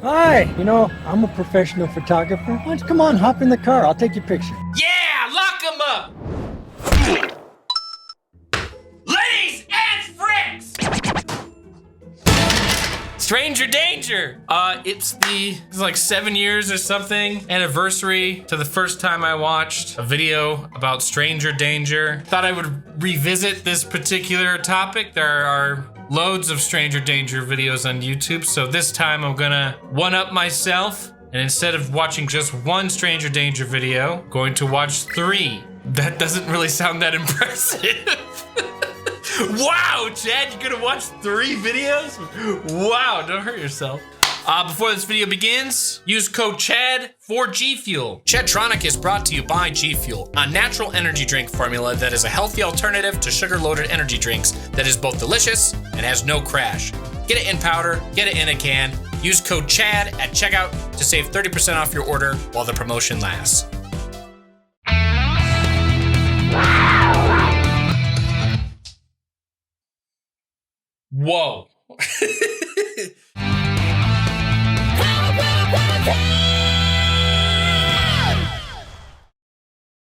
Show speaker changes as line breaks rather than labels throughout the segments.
Hi, I'm a professional photographer. Why don't you come on, hop in the car. I'll take your picture.
Yeah, lock him up! Ladies and fricks! Stranger Danger! It's like 7 years or something anniversary to the first time I watched a video about Stranger Danger. Thought I would revisit this particular topic. There are loads of Stranger Danger videos on YouTube, so this time I'm gonna one-up myself, and instead of watching just one Stranger Danger video, I'm going to watch 3. That doesn't really sound that impressive. Wow, Chad, you're gonna watch 3 videos? Wow, don't hurt yourself. Before this video begins, use code CHAD for G Fuel. Chadtronic is brought to you by G Fuel, a natural energy drink formula that is a healthy alternative to sugar-loaded energy drinks that is both delicious and has no crash. Get it in powder, get it in a can. Use code CHAD at checkout to save 30% off your order while the promotion lasts. Whoa.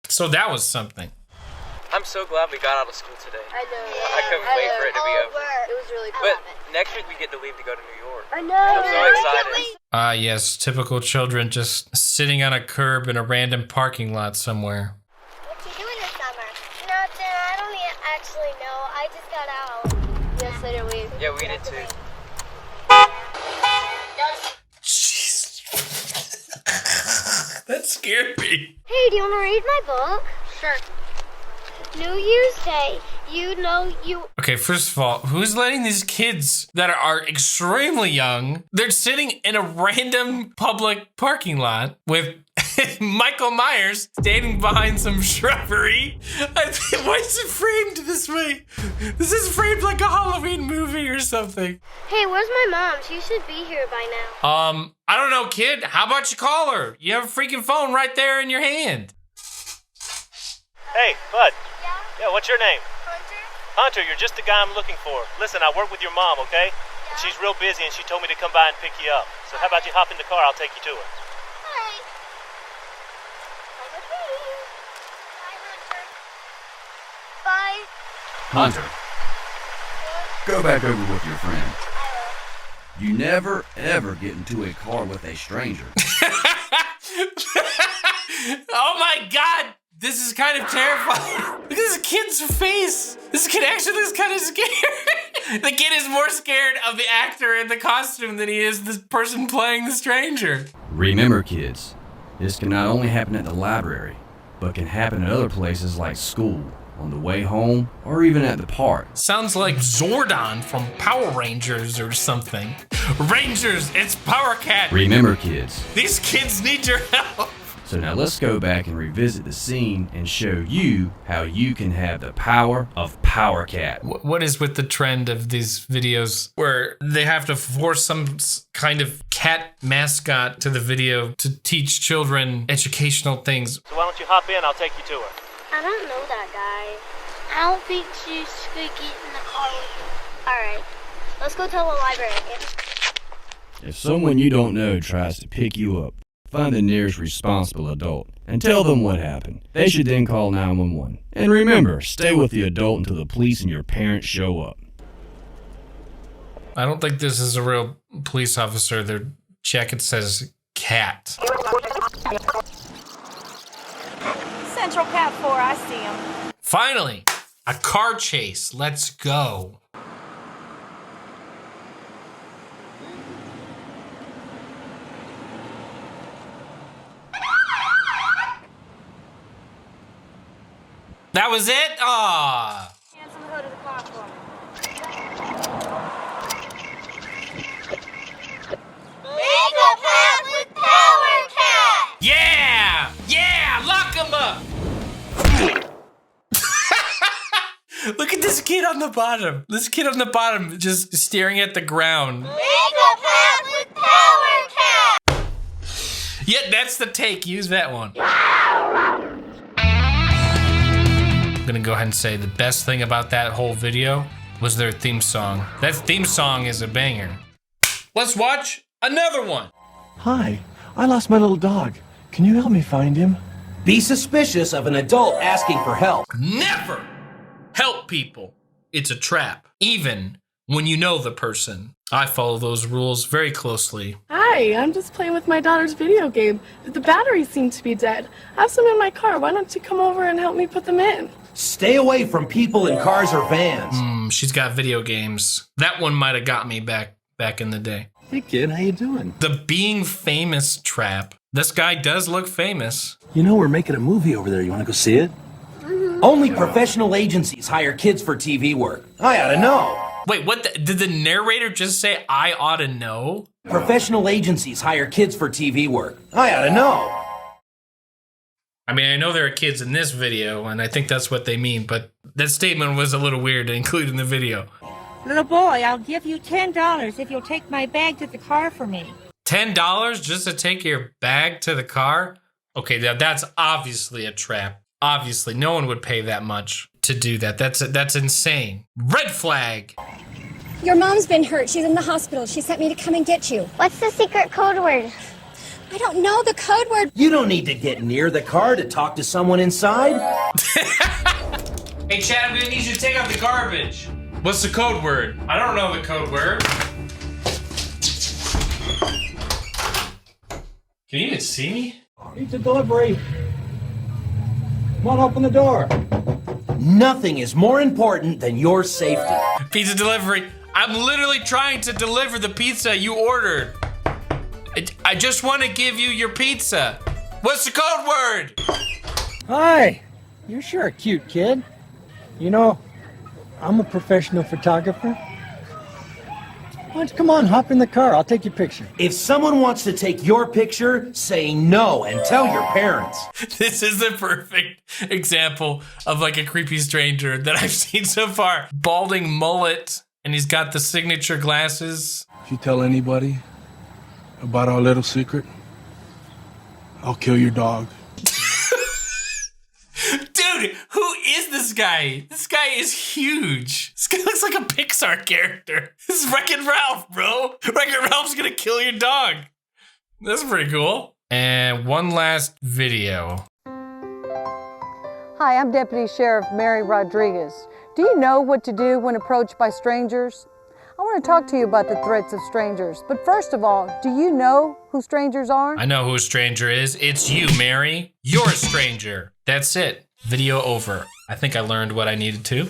So that was something.
I'm so glad we got out of school today.
I know.
I couldn't wait for it to be over.
It was really cool.
But next week we get to leave to go to New York.
I know.
I'm so excited.
Yes, typical children just sitting on a curb in a random parking lot somewhere.
What you doing this summer? No, Jen, I don't actually know. I just got out. Yes, so did we.
Yeah, we did too.
Jeez. That scared me.
Hey, do you want to read my book? Sure. New Year's Day,
Okay, first of all, who's letting these kids that are extremely young, they're sitting in a random public parking lot with Michael Myers standing behind some shrubbery? Why is it framed this way? This is framed like a Halloween movie or something.
Hey, where's my mom? She should be here by now.
I don't know, kid. How about you call her? You have a freaking phone right there in your hand.
Hey, bud.
Yeah?
Yeah, what's your name?
Hunter?
Hunter, you're just the guy I'm looking for. Listen, I work with your mom, okay? And she's real busy and she told me to come by and pick you up. So how about you hop in the car, I'll take you to her.
Alright. Bye, Hunter. Bye.
Hunter, go back over with your friend. You never, ever get into a car with a stranger.
Oh my God! This is kind of terrifying. Look at this kid's face. This kid actually looks kind of scared. The kid is more scared of the actor in the costume than he is the person playing the stranger.
Remember, kids, this can not only happen at the library, but can happen at other places like school, on the way home, or even at the park.
Sounds like Zordon from Power Rangers or something. Rangers, it's Power Cat.
Remember, kids.
These kids need your help.
So now let's go back and revisit the scene and show you how you can have the power of Power Cat.
What is with the trend of these videos where they have to force some kind of cat mascot to the video to teach children educational things?
So why don't you hop in, I'll take you to her.
I don't know that guy. I don't think she should get in the car with me. Alright, let's go tell the librarian.
If someone you don't know tries to pick you up, find the nearest responsible adult and tell them what happened. They should then call 911. And remember, stay with the adult until the police and your parents show up.
I don't think this is a real police officer. Their jacket says cat.
Central Cat 4, I see him.
Finally, a car chase. Let's go. That was it? Aww.
Hands on the hood of the car for me.
Make a path with Power Cat!
Yeah! Yeah! Lock him up! Look at this kid on the bottom. This kid on the bottom just staring at the ground.
Make a path with Power Cat!
Yeah, that's the take. Use that one. I'm gonna go ahead and say the best thing about that whole video was their theme song. That theme song is a banger. Let's watch another one.
Hi, I lost my little dog. Can you help me find him?
Be suspicious of an adult asking for help.
Never help people. It's a trap, even when you know the person. I follow those rules very closely.
Hi, I'm just playing with my daughter's video game, but the batteries seem to be dead. I have some in my car. Why don't you come over and help me put them in?
Stay away from people in cars or vans.
She's got video games. That one might have got me back in the day.
Hey kid, how you doing?
The being famous trap. This guy does look famous.
You know we're making a movie over there. You want to go see it?
Only professional agencies hire kids for TV work. I ought to know.
Wait, what? Did the narrator just say I ought to know?
Professional agencies hire kids for TV work. I ought to know.
I mean, I know there are kids in this video, and I think that's what they mean, but that statement was a little weird to include in the video.
Little boy, I'll give you $10 if you'll take my bag to the car for me.
$10 just to take your bag to the car? Okay, that's obviously a trap. Obviously, no one would pay that much to do that. That's insane. Red flag.
Your mom's been hurt. She's in the hospital. She sent me to come and get you.
What's the secret code word?
I don't know the code word.
You don't need to get near the car to talk to someone inside.
Hey, Chad, I'm gonna need you to take out the garbage. What's the code word? I don't know the code word. Can you even see me?
Pizza delivery. Come on, open the door.
Nothing is more important than your safety.
Pizza delivery. I'm literally trying to deliver the pizza you ordered. I just want to give you your pizza. What's the code word?
Hi. You're sure a cute kid. You know, I'm a professional photographer. Why don't you come on, hop in the car. I'll take your picture.
If someone wants to take your picture, say no and tell your parents.
This is the perfect example of like a creepy stranger that I've seen so far. Balding mullet, and he's got the signature glasses.
If you tell anybody about our little secret, I'll kill your dog.
Dude, who is this guy? This guy is huge. This guy looks like a Pixar character. This is Wreck-It Ralph, bro. Wreck-It Ralph's gonna kill your dog. That's pretty cool. And one last video.
Hi, I'm Deputy Sheriff Mary Rodriguez. Do you know what to do when approached by strangers? I want to talk to you about the threats of strangers. But first of all, do you know who strangers are?
I know who a stranger is. It's you, Mary. You're a stranger. That's it. Video over. I think I learned what I needed to.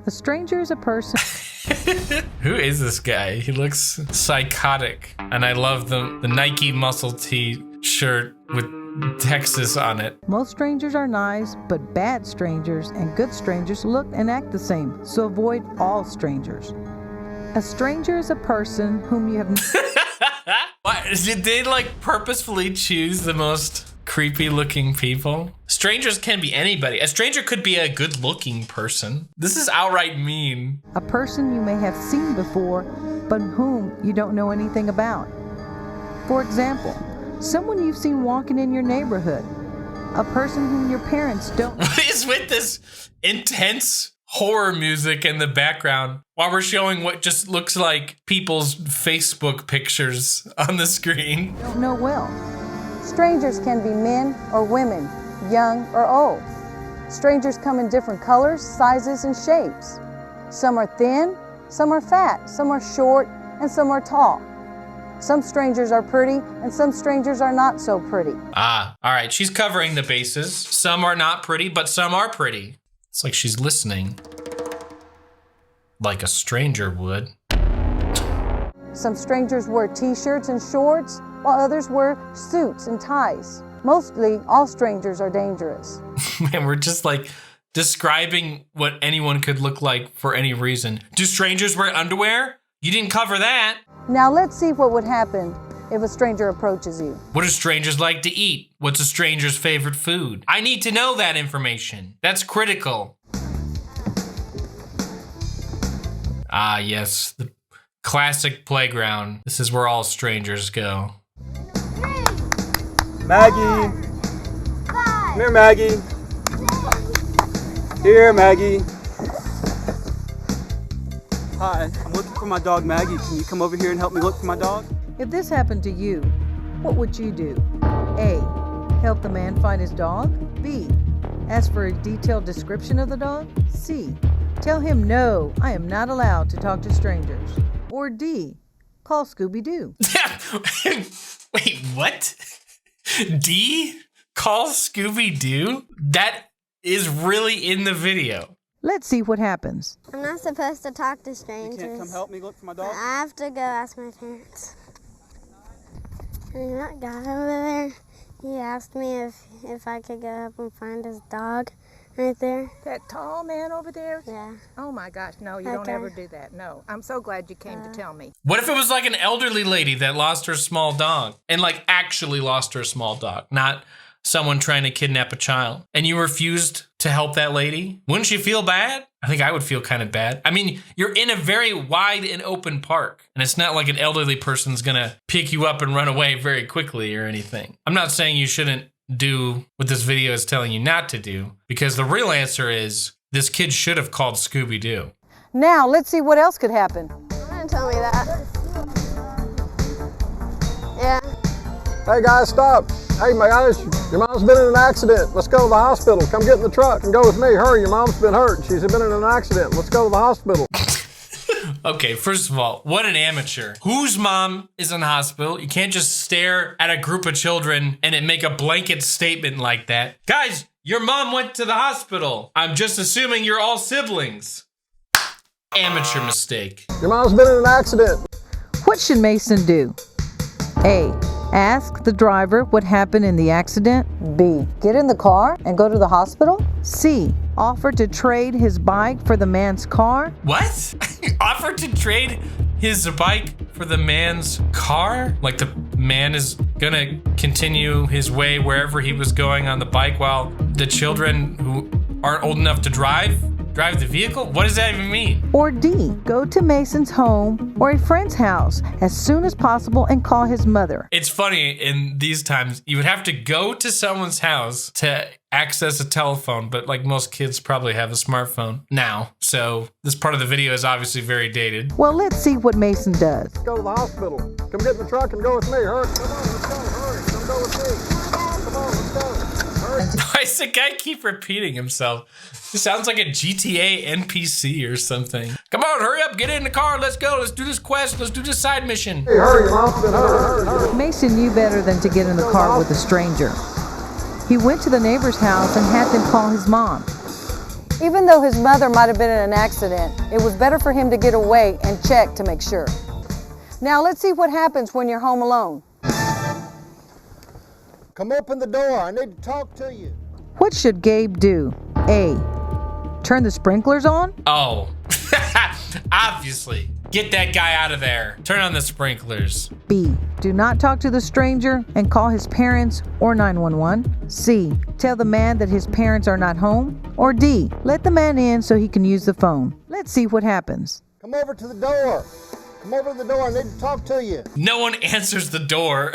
A stranger is a person.
Who is this guy? He looks psychotic. And I love the Nike muscle tee shirt with Texas on it.
Most strangers are nice, but bad strangers and good strangers look and act the same. So avoid all strangers. A stranger is a person whom you have...
What? Did they like purposefully choose the most creepy looking people? Strangers can be anybody. A stranger could be a good looking person. This is outright mean.
A person you may have seen before, but whom you don't know anything about. For example, someone you've seen walking in your neighborhood. A person whom your parents don't...
What is with this intense horror music in the background while we're showing what just looks like people's Facebook pictures on the screen?
Don't know well. Strangers can be men or women, young or old. Strangers come in different colors, sizes, and shapes. Some are thin, some are fat, some are short, and some are tall. Some strangers are pretty, and some strangers are not so pretty.
Ah, all right, she's covering the bases. Some are not pretty, but some are pretty. It's like she's listening. Like a stranger would.
Some strangers wear t-shirts and shorts, while others wear suits and ties. Mostly, all strangers are dangerous.
Man, we're just like describing what anyone could look like for any reason. Do strangers wear underwear? You didn't cover that.
Now let's see what would happen if a stranger approaches you.
What do strangers like to eat? What's a stranger's favorite food? I need to know that information. That's critical. Ah, yes, the classic playground. This is where all strangers go.
Maggie! Come here, Maggie! Here, Maggie! Hi, I'm looking for my dog, Maggie. Can you come over here and help me look for my dog?
If this happened to you, what would you do? A. Help the man find his dog? B. Ask for a detailed description of the dog? C. Tell him no, I am not allowed to talk to strangers. Or D. Call Scooby-Doo.
Wait, what? D? Call Scooby-Doo? That is really in the video.
Let's see what happens.
I'm not supposed to talk to strangers.
You can't come help me look for my dog?
I have to go ask my parents. And that guy over there, he asked me if I could go up and find his dog right there.
That tall man over there?
Yeah.
Oh my gosh, no, you don't ever do that. No, I'm so glad you came to tell me.
What if it was like an elderly lady that lost her small dog and like actually lost her small dog, not someone trying to kidnap a child, and you refused to help that lady? Wouldn't you feel bad? I think I would feel kind of bad. I mean, you're in a very wide and open park, and it's not like an elderly person's gonna pick you up and run away very quickly or anything. I'm not saying you shouldn't do what this video is telling you not to do, because the real answer is this kid should have called Scooby-Doo.
Now, let's see what else could happen.
Don't tell me that. Yeah.
Hey guys, stop. Hey guys, your mom's been in an accident. Let's go to the hospital. Come get in the truck and go with me. Hurry, your mom's been hurt. She's been in an accident. Let's go to the hospital.
Okay, first of all, what an amateur. Whose mom is in the hospital? You can't just stare at a group of children and make a blanket statement like that. Guys, your mom went to the hospital. I'm just assuming you're all siblings. Amateur mistake.
Your mom's been in an accident.
What should Mason do? A. Ask the driver what happened in the accident. B. Get in the car and go to the hospital. C. Offer to trade his bike for the man's car.
What? Offer to trade his bike for the man's car? Like the man is gonna continue his way wherever he was going on the bike while the children who aren't old enough to drive the vehicle? What does that even mean?
Or D. Go to Mason's home or a friend's house as soon as possible and call his mother.
It's funny, in these times, you would have to go to someone's house to access a telephone, but like most kids probably have a smartphone now. So this part of the video is obviously very dated.
Well, let's see what Mason does.
Let's go to the hospital. Come get in the truck and go with me. Hurry. Come on, let's go. Hurry. Come go with me. Come on, let's go. Hurry.
Why does the guy keep repeating himself? He sounds like a GTA NPC or something. Come on, hurry up, get in the car, let's go, let's do this quest, let's do this side mission.
Hey, hurry, mom's been hurt.
Mason knew better than to get in the car with a stranger. He went to the neighbor's house and had them call his mom. Even though his mother might have been in an accident, it was better for him to get away and check to make sure. Now let's see what happens when you're home alone.
Come open the door, I need to talk to you.
What should Gabe do? A. Turn the sprinklers on?
Oh, obviously. Get that guy out of there. Turn on the sprinklers.
B. Do not talk to the stranger and call his parents or 911. C. Tell the man that his parents are not home. Or D. Let the man in so he can use the phone. Let's see what happens.
Come over to the door. Come over to the door, I need to talk to you.
No one answers the door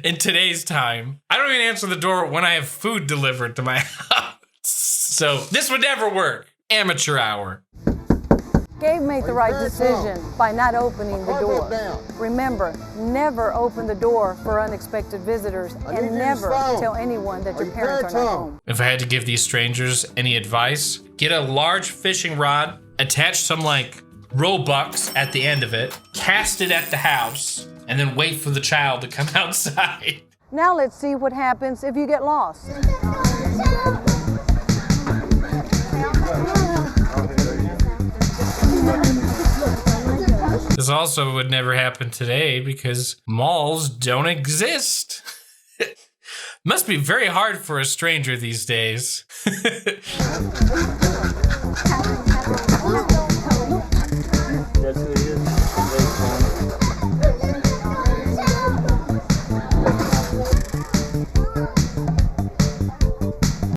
in today's time. I don't even answer the door when I have food delivered to my house. So this would never work. Amateur hour.
Gabe made the right decision by not opening the door. Remember, never open the door for unexpected visitors and never tell anyone that your parents are not home.
If I had to give these strangers any advice, get a large fishing rod, attach some like Robux at the end of it, cast it at the house, and then wait for the child to come outside.
Now let's see what happens if you get lost.
This also would never happen today because malls don't exist. Must be very hard for a stranger these days.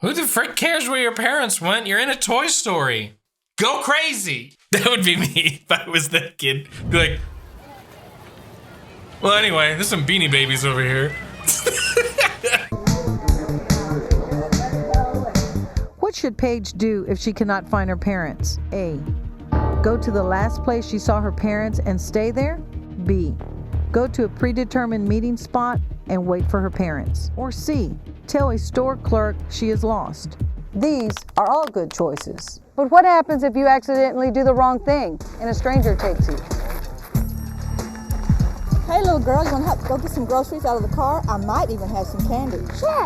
Who the frick cares where your parents went? You're in a Toy Story. Go crazy. That would be me if I was that kid. Be like, well, anyway, there's some Beanie Babies over here.
What should Paige do if she cannot find her parents? A. Go to the last place she saw her parents and stay there. B. Go to a predetermined meeting spot and wait for her parents. Or C, tell a store clerk she is lost. These are all good choices. But what happens if you accidentally do the wrong thing and a stranger takes you?
Hey, little girl, you want to help go get some groceries out of the car? I might even have some candy.
Sure.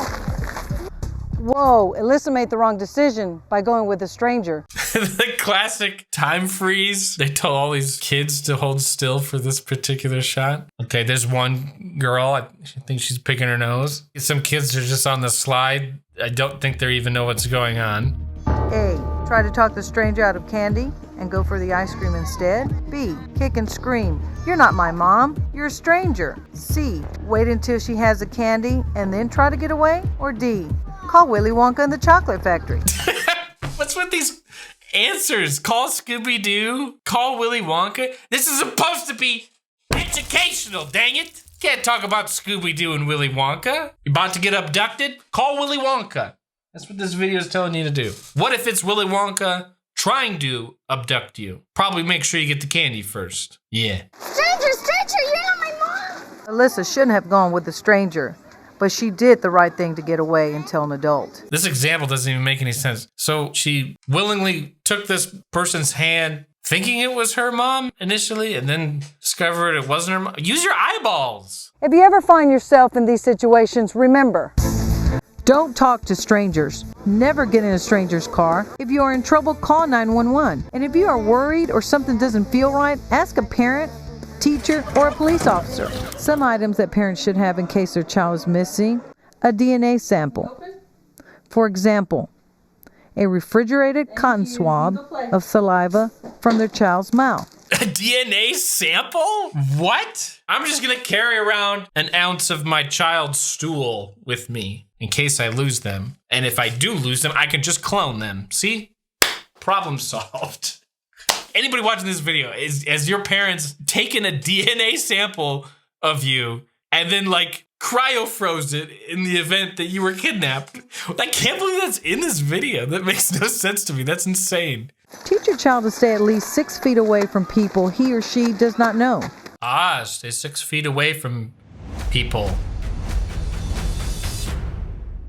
Whoa, Alyssa made the wrong decision by going with a stranger.
The classic time freeze. They tell all these kids to hold still for this particular shot. Okay, there's one girl. I think she's picking her nose. Some kids are just on the slide. I don't think they even know what's going on.
A, try to talk the stranger out of candy and go for the ice cream instead. B, kick and scream, "You're not my mom, you're a stranger." C, wait until she has the candy and then try to get away. Or D, call Willy Wonka and the Chocolate Factory.
What's with these answers? Call Scooby-Doo? Call Willy Wonka? This is supposed to be educational, dang it! Can't talk about Scooby-Doo and Willy Wonka. You about to get abducted? Call Willy Wonka. That's what this video is telling you to do. What if it's Willy Wonka trying to abduct you? Probably make sure you get the candy first. Yeah.
Stranger, you're not my mom.
Alyssa shouldn't have gone with the stranger, but she did the right thing to get away and tell an adult.
This example doesn't even make any sense. So she willingly took this person's hand, thinking it was her mom initially, and then discovered it wasn't her mom. Use your eyeballs.
If you ever find yourself in these situations, remember, don't talk to strangers. Never get in a stranger's car. If you are in trouble, call 911. And if you are worried or something doesn't feel right, ask a parent, teacher, or a police officer. Some items that parents should have in case their child is missing: a DNA sample. For example, a refrigerated cotton swab of saliva from their child's mouth.
A DNA sample? What? I'm just gonna carry around an ounce of my child's stool with me in case I lose them. And if I do lose them, I can just clone them. See? Problem solved. Anybody watching this video, has your parents taken a DNA sample of you and then like cryo-froze it in the event that you were kidnapped? I can't believe that's in this video. That makes no sense to me. That's insane.
Teach your child to stay at least 6 feet away from people he or she does not know.
Stay 6 feet away from people.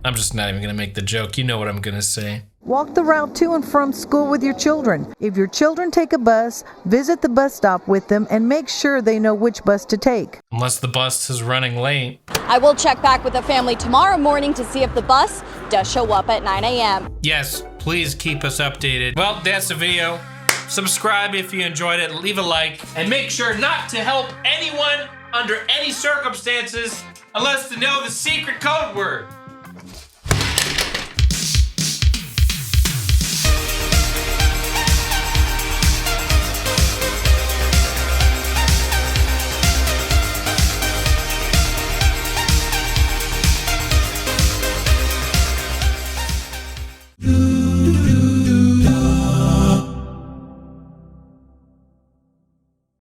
I'm just not even gonna make the joke. You know what I'm gonna say.
Walk the route to and from school with your children. If your children take a bus, visit the bus stop with them and make sure they know which bus to take.
Unless the bus is running late.
I will check back with the family tomorrow morning to see if the bus does show up at 9 a.m.
Yes, please keep us updated. Well, that's the video. Subscribe if you enjoyed it, leave a like, and make sure not to help anyone under any circumstances unless they know the secret code word.